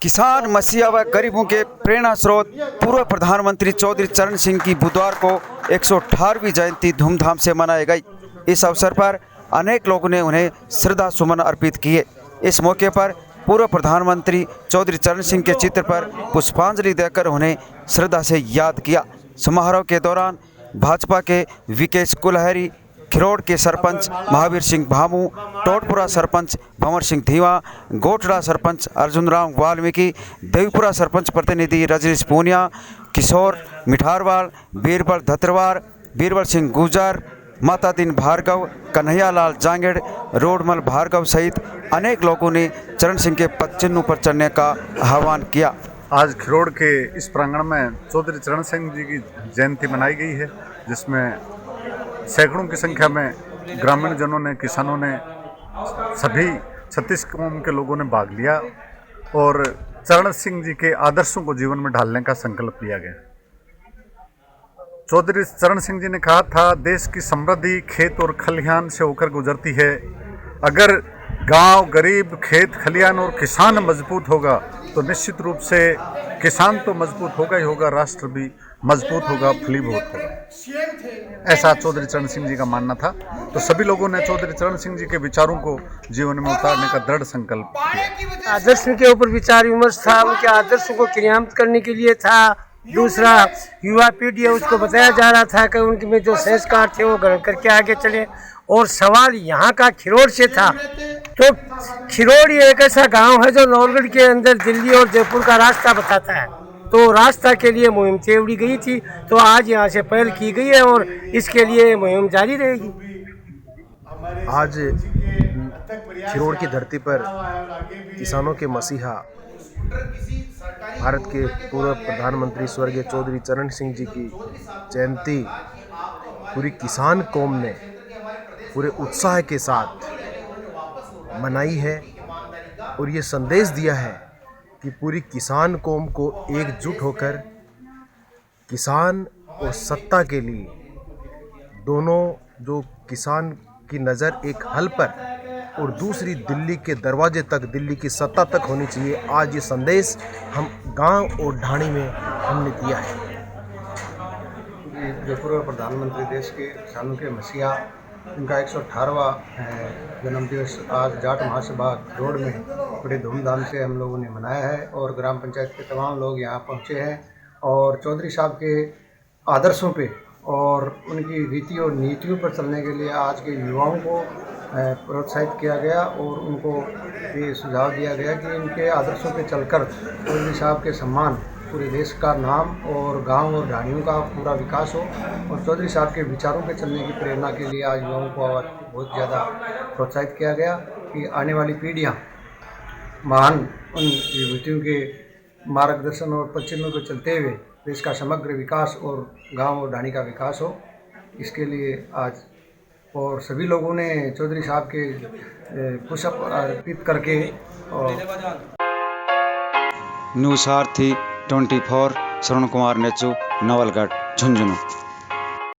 किसान, मसीहा व गरीबों के प्रेरणा स्रोत पूर्व प्रधानमंत्री चौधरी चरण सिंह की बुधवार को 118वीं जयंती धूमधाम से मनाई गई। इस अवसर पर अनेक लोगों ने उन्हें श्रद्धा सुमन अर्पित किए। इस मौके पर पूर्व प्रधानमंत्री चौधरी चरण सिंह के चित्र पर पुष्पांजलि देकर उन्हें श्रद्धा से याद किया। समारोह के दौरान भाजपा के विकेश कुलहरी, खिरोड़ के सरपंच महावीर सिंह भामू, टोटपुरा सरपंच भंवर सिंह धीवा, गोटड़ा सरपंच अर्जुन राम वाल्मीकि, देवीपुरा सरपंच प्रतिनिधि रजनीश पूनिया, किशोर मिठारवाल, बीरबल धत्रवार, बीरबल सिंह गुजर, मातादीन भार्गव, कन्हैयालाल जांगेड़, रोडमल भार्गव सहित अनेक लोगों ने चरण सिंह के पदचिन्हों पर चढ़ने का आह्वान किया। आज खिरोड़ के इस प्रांगण में चौधरी चरण सिंह जी की जयंती मनाई गई है, जिसमें सैकड़ों की संख्या में ग्रामीण जनों ने, किसानों ने, सभी 36 कौम के लोगों ने भाग लिया और चरण सिंह जी के आदर्शों को जीवन में ढालने का संकल्प लिया गया। चौधरी चरण सिंह जी ने कहा था, देश की समृद्धि खेत और खलिहान से होकर गुजरती है। अगर गांव, गरीब, खेत खलिहान और किसान मजबूत होगा तो निश्चित रूप से किसान तो मजबूत होगा ही होगा, राष्ट्र भी मजबूत होगा, फलीभूत होगा। ऐसा चौधरी चरण सिंह जी का मानना था। तो सभी लोगों ने चौधरी चरण सिंह जी के विचारों को जीवन में उतारने का दृढ़ संकल्प किया। आदर्श के ऊपर विचार विमर्श था, उनके आदर्शों को क्रियान्वित करने के लिए था। दूसरा, युवा पीढ़ी है, उसको बताया जा रहा था कि उनके में जो संस्कार थे वो ग्रहण करके आगे चले। और सवाल यहाँ का खिरोड़ से था, तो खिरोड़ ये एक ऐसा गांव है जो नौरगढ़ के अंदर दिल्ली और जयपुर का रास्ता बताता है। तो रास्ता के लिए मुहिम छेड़ी गई थी, तो आज यहाँ से पहल की गई है और इसके लिए मुहिम जारी रहेगी। आज खिरोड़ की धरती पर किसानों के मसीहा, भारत के पूर्व प्रधानमंत्री स्वर्गीय चौधरी चरण सिंह जी की जयंती पूरी किसान कौम ने पूरे उत्साह के साथ मनाई है और ये संदेश दिया है कि पूरी किसान कौम को एकजुट होकर किसान और सत्ता के लिए, दोनों, जो किसान की नज़र एक हल पर और दूसरी दिल्ली के दरवाजे तक, दिल्ली की सत्ता तक होनी चाहिए। आज ये संदेश हम गांव और ढाणी में हमने दिया है। जो पूर्व प्रधानमंत्री देश के किसानों के मसीहा, उनका 118वां जन्मदिवस आज जाट महासभा रोड में बड़े धूमधाम से हम लोगों ने मनाया है और ग्राम पंचायत के तमाम लोग यहाँ पहुँचे हैं और चौधरी साहब के आदर्शों पे और उनकी रीति और नीतियों पर चलने के लिए आज के युवाओं को प्रोत्साहित किया गया और उनको ये सुझाव दिया गया कि इनके आदर्शों पे चलकर चौधरी साहब के सम्मान, पूरे देश का नाम और गांव और ढाणियों का पूरा विकास हो। और चौधरी साहब के विचारों पे चलने की प्रेरणा के लिए आज युवाओं को बहुत ज़्यादा प्रोत्साहित किया गया कि आने वाली पीढ़ियां महान उन विभूतियों के मार्गदर्शन और पदचिन्हों पर चलते हुए देश का समग्र विकास और गांव और ढाणी का विकास हो। इसके लिए आज और सभी लोगों ने चौधरी साहब के पुष्प अर्पित करके और न्यूज़ सारथी 24 श्रवण कुमार नेचू, नवलगढ़, झुंझुनू।